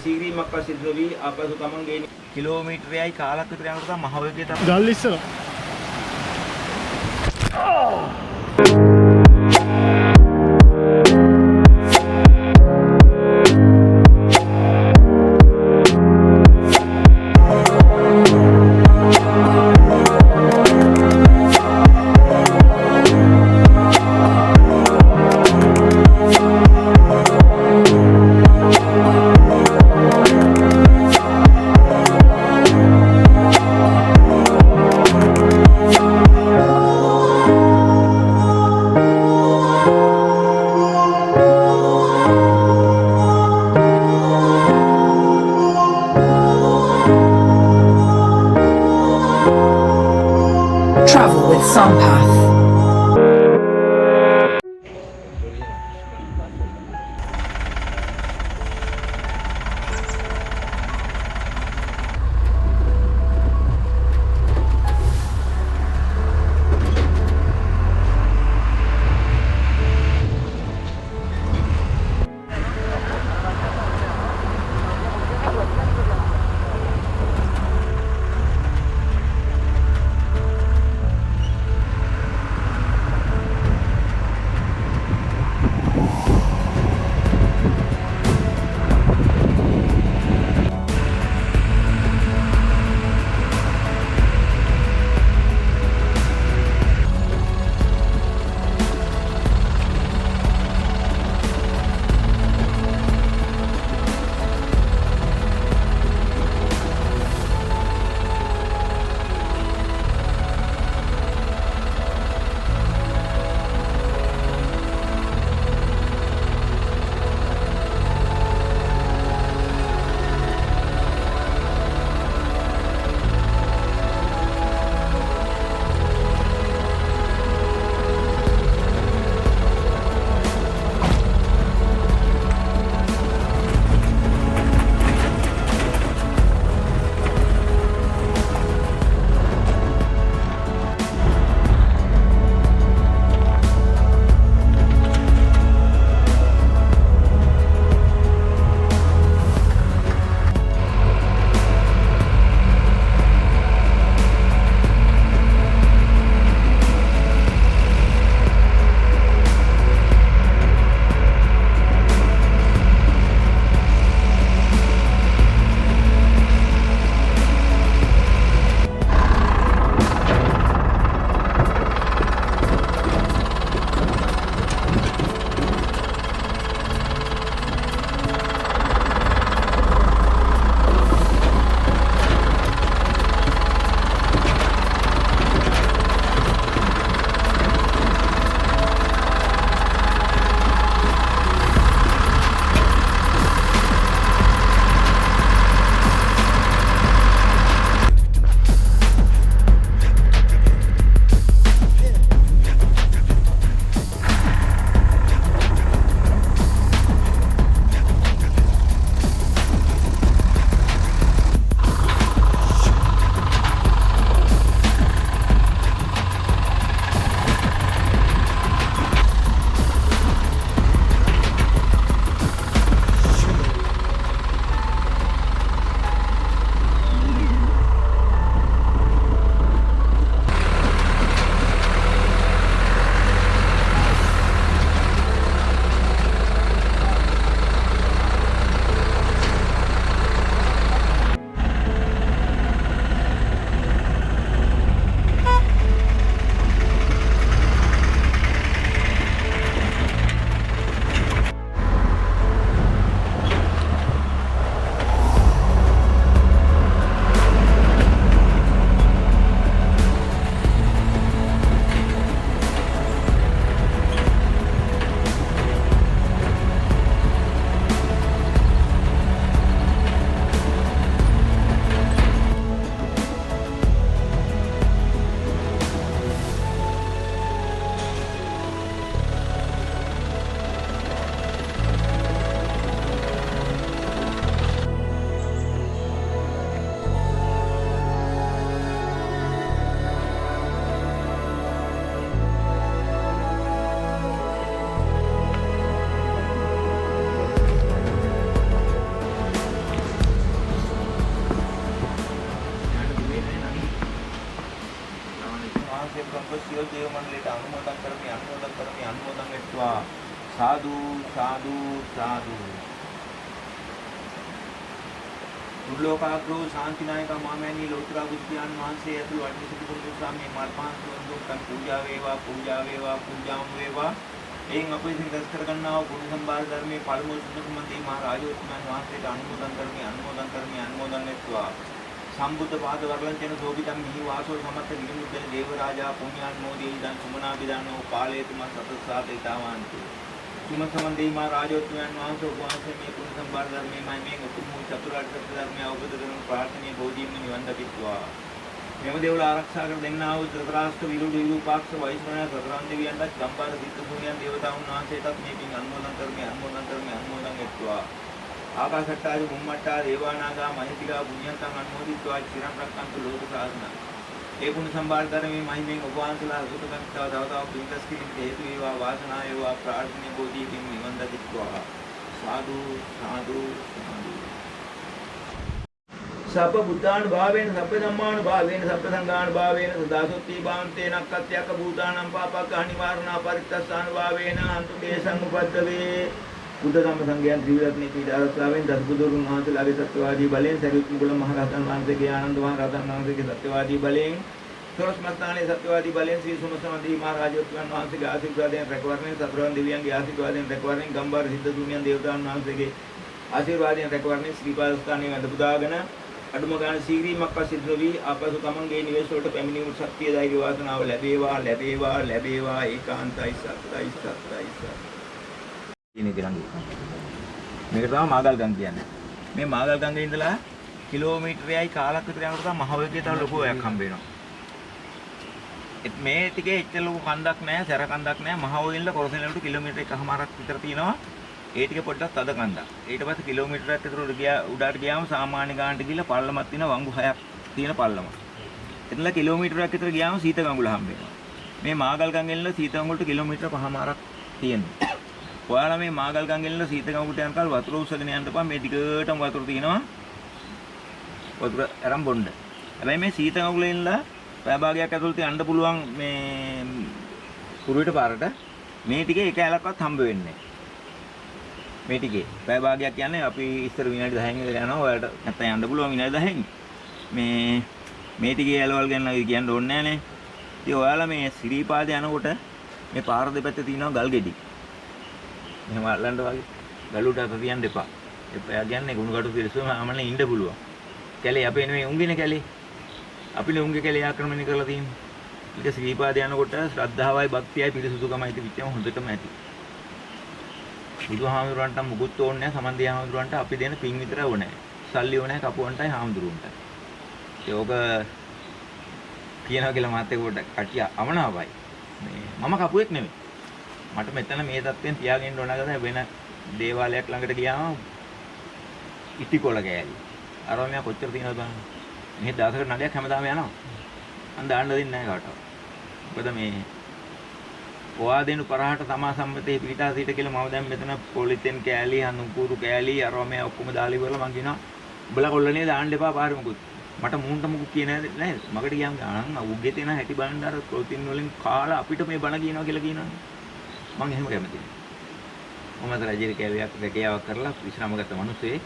සීරීමක් සිද්ධ වෙවි ආපසු තමන් ගේ කිලෝමීටරයයි කාලක් විතර යනකොට තමයි මහ වේගය තමයි ගල් ඉස්සර දේව මණ්ඩලයට අනුමෝදන් වෙත්වා. සාදු සාදු සාදු. දුර්ලෝකාග්‍රෝ ශාන්තිනායක මාමෑණී ලෝතර බුද්ධයන් වහන්සේ ඇතුළු අටි සිටු කුරුළු සාමයේ මල්පහන් සුවඳුන් පූජා වේවා වේවා. එයින් අපේ සිත රැස් කරගන්නා වූ ගුණ සම්භාර ධර්මයේ පළමුව සුමන්දී මහ රාජෝත්තමයන් වහන්සේට අනුමෝදන් වෙත්වා. සම්බුද්ධ පාද වර්ලංචන සෝභිතම් මිහි වාසෝ සමත්ත නිමුද්දේ දේව රාජා පුණ්‍යාන් මෝදී දන් සුමනා විදානෝ කාලේතුම සතසාතේතාවන්ති. සුමන්දී මහ රාජෝත්තමයන් වහන්සේ මේ ගුණ සම්භාර ධර්මයේ මේ උතුම් වූ චතුරාර්ය සත්‍ය ධර්මය අවබෝධ කරගෙන ප්‍රාර්ථනීය බෝධියෙන් නිවන් දකිත්වා. මෙම දේවල ආරක්ෂා කර දෙන්නා වූ ත්‍රිපරාස්ත විරුපාක්ෂ වෛශ්‍රවණ සතරන් දෙවියන්ට ගම්පාර සිද්ධ පුණ්‍යයන් දේවතාවුන් වහන්සේටත් මේකින් අනුමෝදන් වෙත්වා. ආකාශට්ටාදී මුම්මට්ටා දේවානාගා මහිතිකා පුණ්‍යන්තං අනුමෝදිත්වා චිරන් රක්ඛන්තු ලෝක සාසන. ඒ ගුණ සම්භාර ධර්මයේ මහිමෙන් ඔබ වහන්සේලා සුතකන්තව තව පින්කස් කිරීම හේතු වේවා වාසනාව වේවා ප්‍රාර්ථනීය බෝධියකින් නිවන් දකිත්වා. සාදු සාදු සාදු. සබ්බ බුද්ධාන භාවේන සබ්බ ධම්මාන භාවේන සබ්බ සංඝාන භාවේන සදාසොත්ති භාන්තේ නක්කත්‍යක භූතානම් පාපක අනිවාරණා පරිත්තස්සාන භාවේන අන්තු දේශං උපද්දවේ. බුද්ධ ධම්ම සංඝයන් ත්‍රිවිධත්නි පීඩාරත්තාවෙන් දසබුදුරුන් වහන්සේලාගේ සත්‍යවාදී බලයෙන් සරියුත් මුගල මහ රහතන් වහන්සේගේ ආනන්ද මහ රහතන් වහන්සේගේ සත්‍යවාදී බලයෙන් සොරස්මස්ථානයේ සත්‍යවාදී බලයෙන් ශ්‍රී සුමසමදී මහ රාජෝත්තමයන් වහන්සේගේ ආශිර්වාදයෙන් රැකවරණය සතරවන් දෙවියන්ගේ ආශිර්වාදයෙන් රැකවරණය ගම්බාර සිද්ධ දුනියන් දේවතාවුන් වහන්සේගේ ආශිර්වාදයෙන් රැකවරණය ශ්‍රී පාදස්ථානයේ වැඳ පුදාගෙන අඩුම ගාන සීග්‍රීමක් සිදු නොවි ආපසු තමන්ගේ නිවෙස් වලට පැමිණීම ශක්තිය ධෛර්ය වාසනාව ලැබේවා ඒකාන්තයි සත්‍යයි. මේක තමයි මාගල් ගම් කියන්නේ. මේ මාගල් ගංගේ ඉඳලා කිලෝමීටරයයි කාලක් විතර යනකොට තමයි මහවැලිය තව ලොකු ඔයක් හම්බ වෙනවා. මේ ටිකේ එච්චර ලොකු කන්දක් නැහැ, සැර කන්දක් නැහැ. මහවැලියල කොරසෙලට කිලෝමීටර එකමාරක් විතර තියෙනවා. ඒ ටික පොඩ්ඩක් තද කන්දක්. ඊට පස්සේ කිලෝමීටරයක් විතර උඩට ගියාම සාමාන්‍ය ගානට ගිහලා පල්ලමක් තියෙන වංගු 6ක් තියෙන පල්ලම. එතනලා කිලෝමීටරයක් විතර ගියාම සීත ගඟුල හම්බ වෙනවා. මේ මාගල් ගංගෙල්ල සීත ගඟුලට කිලෝමීටර 5මාරක් තියෙනවා. ඔයාලා මේ මාගල් ගංගෙල්ල සීත ගඟුලට යනකල් වතුර උස්සගෙන යන්න එපා. මේ දිගටම වතුර තියෙනවා. වතුර අරන් බොන්න. හැබැයි මේ සීත ගඟුලේ ඉඳලා පැය භාගයක් ඇතුළත යන්න පුළුවන් මේ කුරුවිට පාරට මේ ටිකේ එක ඇලක්වත් හම්බ වෙන්නේ නැහැ. මේ ටිකේ පැය භාගයක් කියන්නේ අපි ඉස්සර විනාඩි 10න් විතර යනවා. ඔයාලට නැත්තම් යන්න පුළුවන් විනාඩි 10න්. මේ ටිකේ ඇලවල් ගැන කියන්න ඕනේ නැහනේ. ඉතින් ඔයාලා මේ සිරිපාද යනකොට මේ පාර දෙපැත්තේ තියෙනවා ගල් ගෙඩි. මෙහෙම අල්ලන්න වගේ ගලුට අත තියන්න එපා. එපා කියන්නේ ගුණගටු පිරිසුම ආමනේ ඉන්න පුළුවන්. කැලේ අපේ නෙමෙයි උන්ගිනේ කැලේ. අපිනේ උන්ගේ කැලේ ආක්‍රමණය කරලා තියෙන්නේ. ඊට සිරිපාද යනකොට ශ්‍රද්ධාවයි භක්තියයි පිරිසුදුකමයි තිබිච්චම හොඳටම ඇති. බුදුහාමුදුරන්ට මුකුත් ඕනේ නැහැ. සමන්දී හාමුදුරන්ට අපි දෙන පින් විතර ඕනේ. සල්ලි ඕනේ කපුවන්ටයි හාමුදුරුවන්ටයි. ඒක කියනවා කියලා මාත් ඒක පොඩ්ඩක් කටිය අමනාපයි. මම කපුවෙක් නෙමෙයි. මට මෙතන මේ තත්ත්වෙන් තියාගෙන ඉන්න ඕන නැහැ. වෙන දේවාලයක් ළඟට ගියාම ඉටිකොල ගෑලි. අරව මෙයා කොච්චර තියනවද බලන්න. මේ දවසකට නඩයක් හැමදාම යනවා. මම දාන්න දෙන්නේ නැහැ කාටවත්. මොකද මේ ඔයා දෙනු පරහට තමා සම්මතේ පිටා සිට කියලා මම දැන් මෙතන පොලිතෙන් කෑලි අනුකූරු කෑලි අරව මෙයා ඔක්කොම දාලා ඉවරලා මං කියනවා උඹලා කොල්ලනේ දාන්න එපා පාරේ මොකුත්. මට මූන්ට මොකුත් කියන්නේ නැහැ. මගට ගියාම අනන් උගේ තියෙන හැටි බලන්න අර ප්‍රෝටීන් වලින් කාලා අපිට මේ බණ කියනවා කියලා කියනවානේ. මම එහෙම කැමති නෑ. මම රජිර කැවියක් කරලා විශ්‍රාම ගත්ත මිනිස්සේ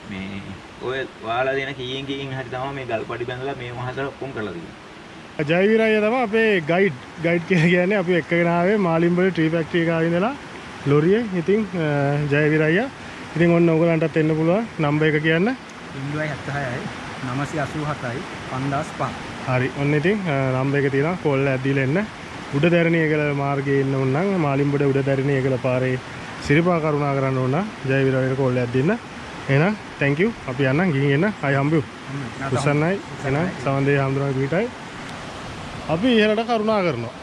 මේ ඔය ඔයාලා දෙන කීයෙන් හරි තමයි මේ ගල්පඩි බැඳලා මේ මහතර ඔක්කොම කරලා තියෙන්නේ. ජයවිරාය තමයි අපේ ගයිඩ් කියලා කියන්නේ. අපි එක්කගෙන ආවේ මාලිම්බල ට්‍රී ෆැක්ටරි එක ඉඳලා ලොරියේ. ඉතින් ජයවිරාය. ඉතින් ඔන්න ඔයගලන්ටත් එන්න පුළුවන්. නම්බර් එක කියන්න. 076යි 987යි 5005. හරි. ඔන්න ඉතින් නම්බර් එක තියෙනවා. කෝල් එකක් දීලා එන්න. උඩදැරණිය කියලා මාර්ගයේ ඉන්න ඕන නම් මාලිම්බඩ උඩදැරණිය කියලා පාරේ සිරිපා කරුණා කරන්න ඕන. ජයවිරායට කෝල් එකක් දෙන්න. එහෙනම් thank you. අපි යන්නම් ගිහින් එන්න. ආයි හම්බෙමු. උස්සන්නයි. එහෙනම් සමන්දේ හම්දුනාගේ පිටයි. අපි ඉහළට කරුණා කරනවා.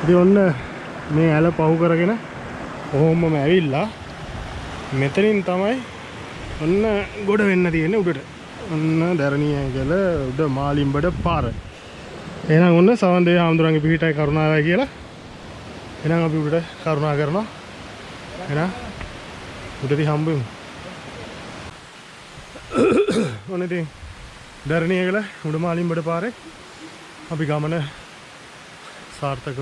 ඉතින් ඔන්න මේ ඇල පහු කරගෙන කොහොමම ඇවිල්ලා මෙතනින් තමයි ඔන්න ගොඩ වෙන්න තියෙන්නේ උඩට. ඔන්න දැරණිය ගල උඩ මාලිම්බඩ පාර. එහෙනම් ඔන්න සවන්දේ හාමුදුරන්ගේ පිහිටයි කරුණාවයි කියලා. එහෙනම් අපි උඩට කරුණා කරනවා. එහෙනම් උඩදී හම්බෙමු. ඔන්න ඉතින් දරණියගල උඩමාලිම්බඩ පාරේ අපි ගමන සාර්ථකව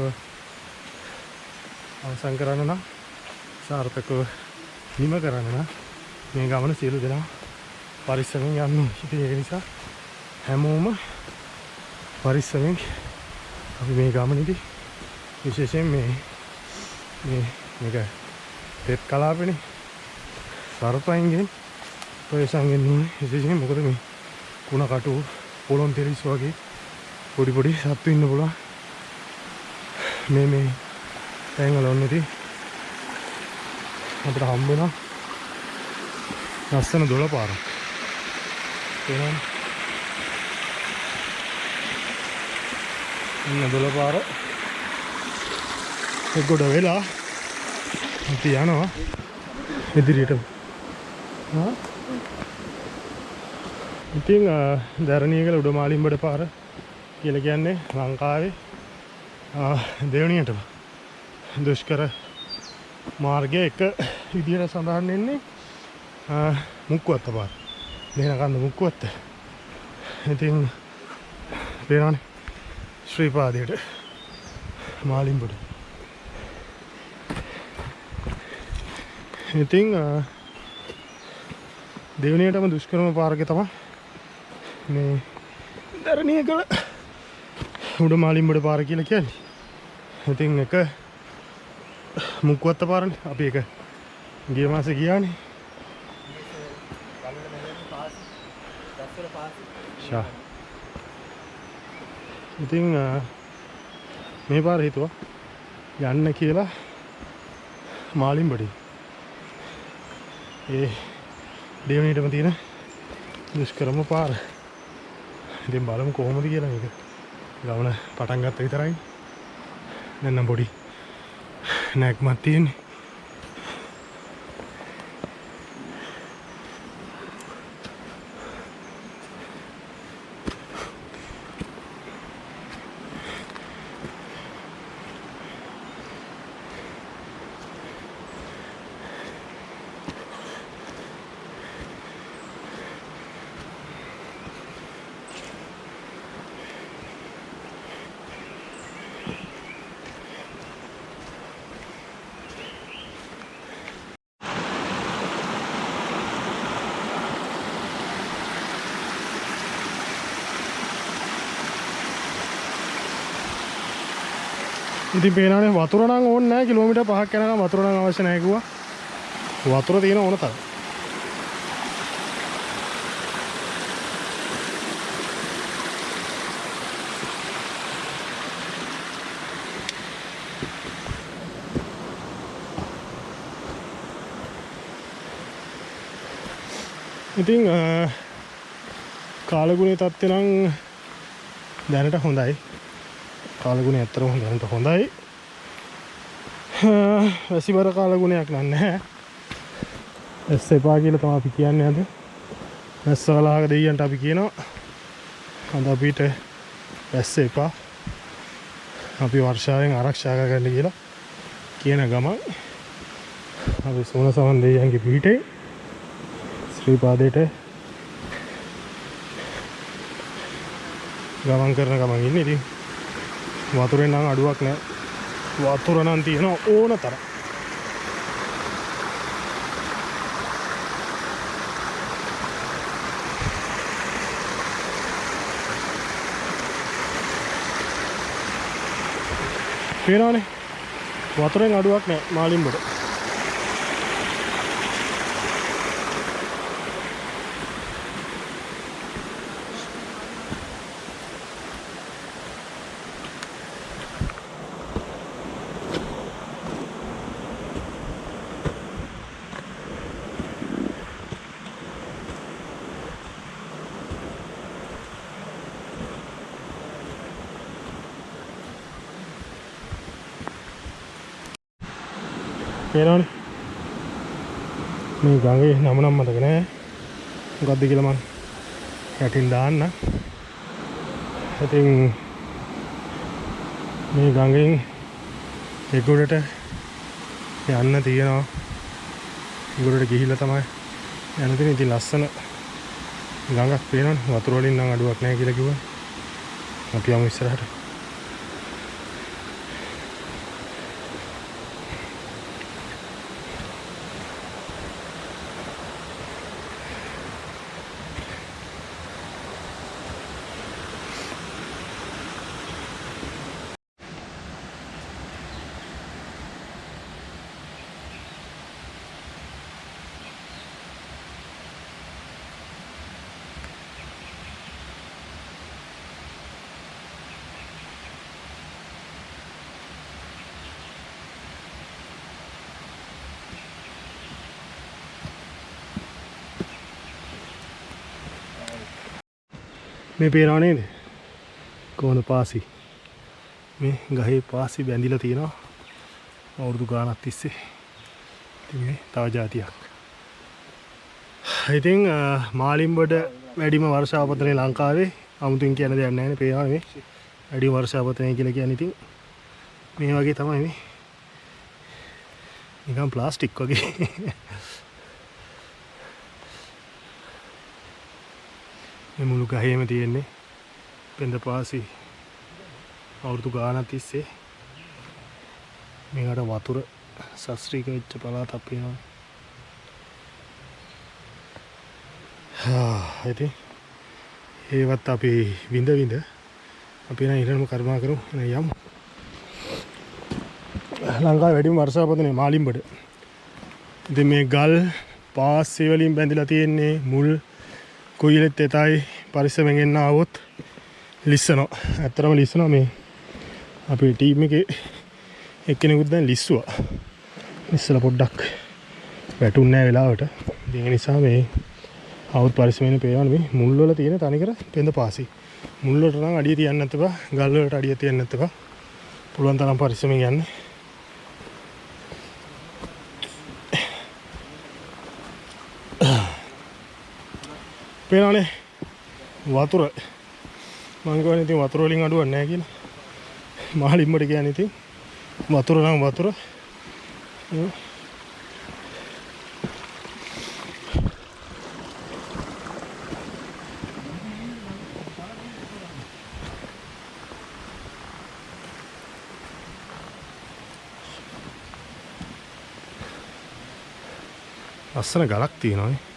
අවසන් කරන්න නම් සාර්ථකව නිම කරන්න නම් මේ ගමන සියලු දෙනා පරිස්සමෙන් යන්න ඕනේ. ඉතින් ඒක නිසා හැමෝම පරිස්සමෙන් අපි මේ ගමනේදී විශේෂයෙන් මේක තෙත් කලාපනේ සරපයින්ගෙන් ප්‍රයසංගෙන් විශේෂයෙන් මොකද මේ කුණ කටු පොළොන් තෙරිස් වගේ පොඩි සත්තු ඉන්න පුළුවන් මේ තැන්වල ඔන්නේදී අපිට හම්බ වෙනවා ලස්සන දොළ පාරක්. එහෙනම් ඉන්න දොළ පාර ගොඩ වෙලා අපි යනවා ඉදිරියට. ඉතින් දරණියගල උඩමාලිම්බඩ පාර කියලා කියන්නේ ලංකාවේ දෙවණියටම දුෂ්කර මාර්ගය එක විදියට සඳහන් වෙන්නේ මුක්කුවත්ත පාර. දෙනකන්ද මුක්කුවත්ත. ඉතින් පේනවනේ ශ්‍රීපාදයට මාලිම්බඩ. ඉතින් දෙවණියටම දුෂ්කරම පාරක තමයි මේ දරණියගල උඩමාලිම්බඩ පාර කියලා කියන්නේ. ඉතින් එක මුක්කුවත්ත පාරනේ. අපි ඒක ගිය මාසේ ගියානේ. ෂා. ඉතින් මේ පාර හිතුවා යන්න කියලා මාලිම්බඩේ. ඒ දෙවණියටම තියෙන දුෂ්කරම පාර. ඉතින් බලමු කොහොමද කියලා මේක. ගමන පටන් ගත්ත විතරයි. දැන් නම් පොඩි නැක්මක් තියෙන්නේ. ඉතින් පේනවනේ වතුර නම් ඕනේ නැහැ. කිලෝමීටර් 5ක් යනකම් වතුර නම් අවශ්‍ය නැහැ කිව්වා. වතුර තියෙන ඕන තරම්. ඉතින් කාලගුණේ තත්ත්වය නම් දැනට හොඳයි. කාලගුණය ඇත්තටම දැනට හොඳයි. වැසිබර කාලගුණයක් නැහැ. ඇස් එපා කියලා තමයි අපි කියන්නේ අද. ඇස්සවලහක දෙයියන්ට අපි කියනවා අද අපිට ඇස් එපා. අපි වර්ෂාවෙන් ආරක්ෂා කරගන්න කියලා කියන ගමන් අපි සෝන සමන් දෙයියන්ගේ පිටේ ශ්‍රීපාදයට ගමන් කරන ගමන් ඉන්නේ. ඉතින් වතුරෙන් නම් අඩුවක් නැහැ. වතුර නම් තියෙනවා ඕන තරම්. පේනවනේ වතුරෙන් අඩුවක් නැහැ මාලිම්බඩ. පේනවනේ මේ ගඟේ නම නම් මතක නෑ. මොකක්ද කියලා මං යටින් දාන්න. ඉතින් මේ ගඟෙන් එගොඩට යන්න තියෙනවා ඉගොඩට ගිහිල්ලා තමයි යන්න තියෙන්නේ. ඉතින් ලස්සන ගඟක් පේනවනේ. වතුර වලින් නම් අඩුවක් නැහැ කියලා කිව්වා. අපි යමු ඉස්සරහට. මේ පේනව නේද? කොහොමද පාසි? මේ ගහේ පාසි බැඳිලා තියෙනවා අවුරුදු ගාණක් තිස්සේ. ඉතින් මේ තව જાතියක්. ඉතින් මාලිම්බඩ වැඩිම වර්ෂාපතනය ලංකාවේ 아무තුන් කියන දෙයක් නැහැ නේ. පේනවා මේ වැඩිම වර්ෂාපතනය කියලා කියන්නේ ඉතින් මේ වගේ තමයි මේ. නිකන් ප්ලාස්ටික් වගේ. මේ මුළු ගහේම තියෙන්නේ පෙන්ද පාසි අවුරුදු ගාණක් තිස්සේ. මේකට වතුර ශාස්ත්‍රීය වෙච්ච පළාතක් පේනවා. ඉතින් ඒවත් අපි විඳ අපි නම් ඊළඟම කර්මා කරමු. යමු. ලංකාවේ වැඩිම වර්ෂාපතනය මාලිම්බඩ. ඉතින් මේ ගල් පාස්සි වලින් බැඳිලා තියෙන්නේ මුල් කුයිලෙත් එතයි පරිස්සමෙන් එන්න ආවොත් ලිස්සනවා. ඇත්තටම ලිස්සනවා. මේ අපේ ටීම් එකේ එක්කෙනෙකුත් දැන් ලිස්සුවා. ඉස්සලා පොඩ්ඩක් වැටුන්නේ නැහැ වෙලාවට. ඉතින් ඒ නිසා මේ ආවොත් පරිස්සමෙන් පේනවනේ මේ මුල් වල තියෙන තනිකර පෙඳ පාසි. මුල් වලට නම් අඩිය තියන්න නැත්නම් ගල් වලට අඩිය තියන්න නැත්නම් පුළුවන් තරම් පරිස්සමෙන් යන්න. පේනවනේ වතුර. මම කියන්නේ ඉතින් වතුර වලින් අඩුවක් නැහැ කියලා. මාලිම්බඩ කියන්නේ ඉතින් වතුර නම් වතුර. ලස්සන ගලක් තියෙනවා නේ.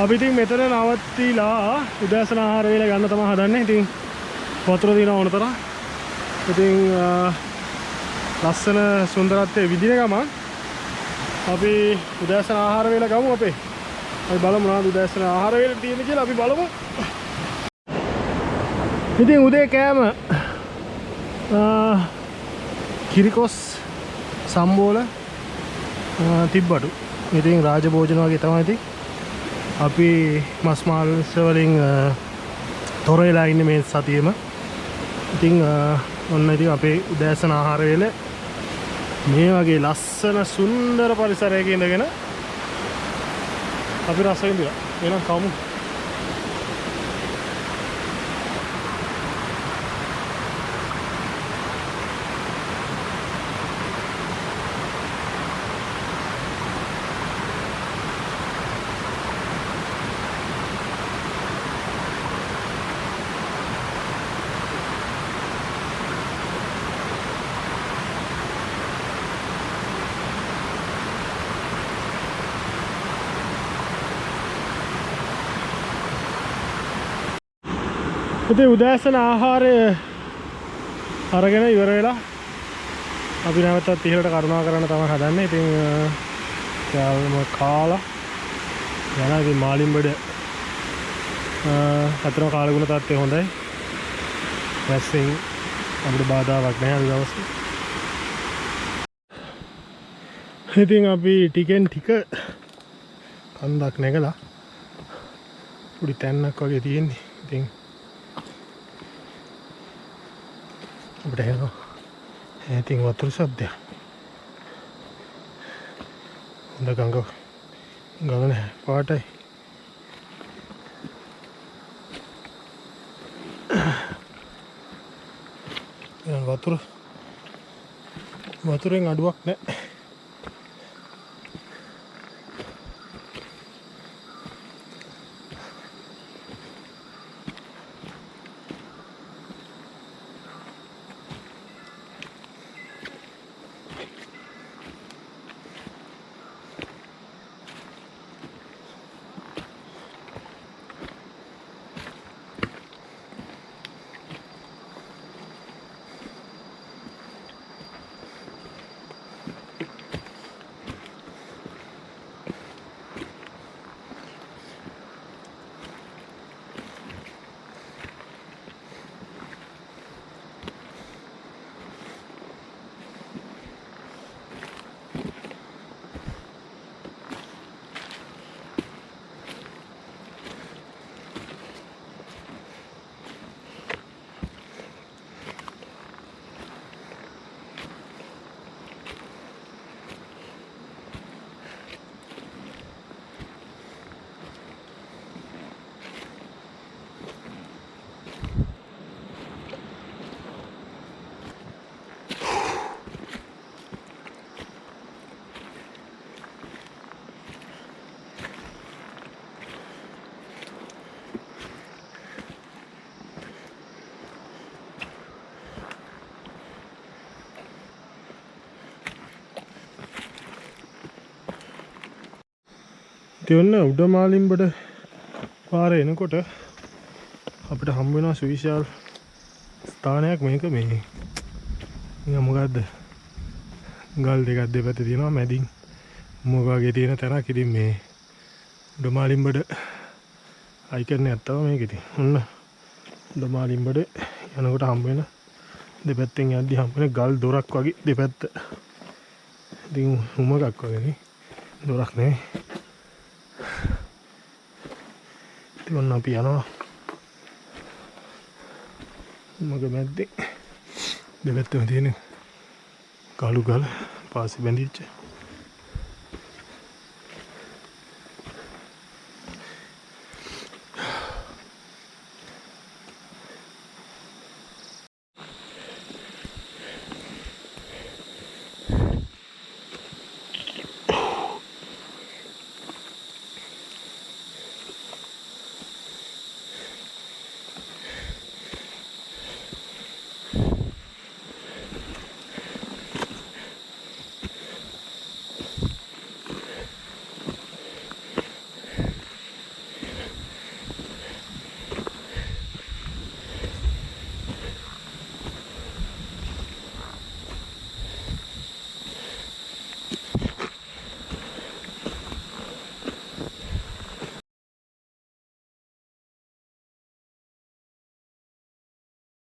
අපි ඉතින් මෙතන නවත්තිලා උදෑසන ආහාර වේල ගන්න තමයි හදන්නේ. ඉතින් වතුර දින ඕන තරම්. ඉතින් ලස්සන සුන්දරත්වයේ විදින ගමන් අපි උදෑසන ආහාර වේල ගමු අපේ. අපි බලමු මොනවද උදෑසන ආහාර වේල තියෙන්නේ කියලා අපි බලමු. ඉතින් උදේ කෑම කිරිකොස් සම්බෝල තිබ්බඩු. ඉතින් රාජ භෝජන වගේ තමයි ඉතින් අපි මස් මාංශ වලින් තොර වෙලා ඉන්නේ මේ සතියේම. ඉතින් ඔන්න ඉතින් අපේ උදෑසන ආහාර වේල මේ වගේ ලස්සන සුන්දර පරිසරයක ඉඳගෙන අපි රස විඳිනවා. එහෙනම් කමු. ඉතින් උදෑසන ආහාරය අරගෙන ඉවර වෙලා අපි නැවතත් ඉහළට කරුණා කරන්න තමයි හදන්නේ. ඉතින් යාළුවම කාලා යනවා. ඉතින් මාලිම්බඩ අතරම කාලගුණ තත්ත්වය හොඳයි. වැස්සෙන් අපිට බාධාවක් නැහැ අද දවසේ. ඉතින් අපි ටිකෙන් ටික කන්දක් නැගලා පොඩි තැන්නක් වගේ තියෙන්නේ. ඉතින් අපිට එනවා. ඉතින් වතුර ශබ්දයක්. හොඳ ගඟ නැහැ පාටයි. වතුරෙන් අඩුවක් නැහැ. ඉතින් උඩමාලිම්බඩ පාරේ එනකොට අපිට හම්බ වෙනවා සුවිශාල ස්ථානයක්. මේක මේ මොකද්ද ගල් දෙකක් දෙපැත්තේ තියෙනවා, මැදින් මොක වගේ තියෙන තැනක්. ඉතින් මේ උඩමාලිම්බඩ අයිකන් එකක් තමයි මේක. ඉතින් ඔන්න උඩමාලිම්බඩ යනකොට හම්බ වෙන දෙපැත්තෙන් යද්දි හම්බ වෙන ගල් දොරක් වගේ දෙපැත්ත. ඉතින් උමගක් වගේ නේ, දොරක් නෙවෙයි. ඔන්න අපි යනවා මග මැද්දේ දෙපැත්තම තියෙන කළු ගල් පාසි බැඳිච්ච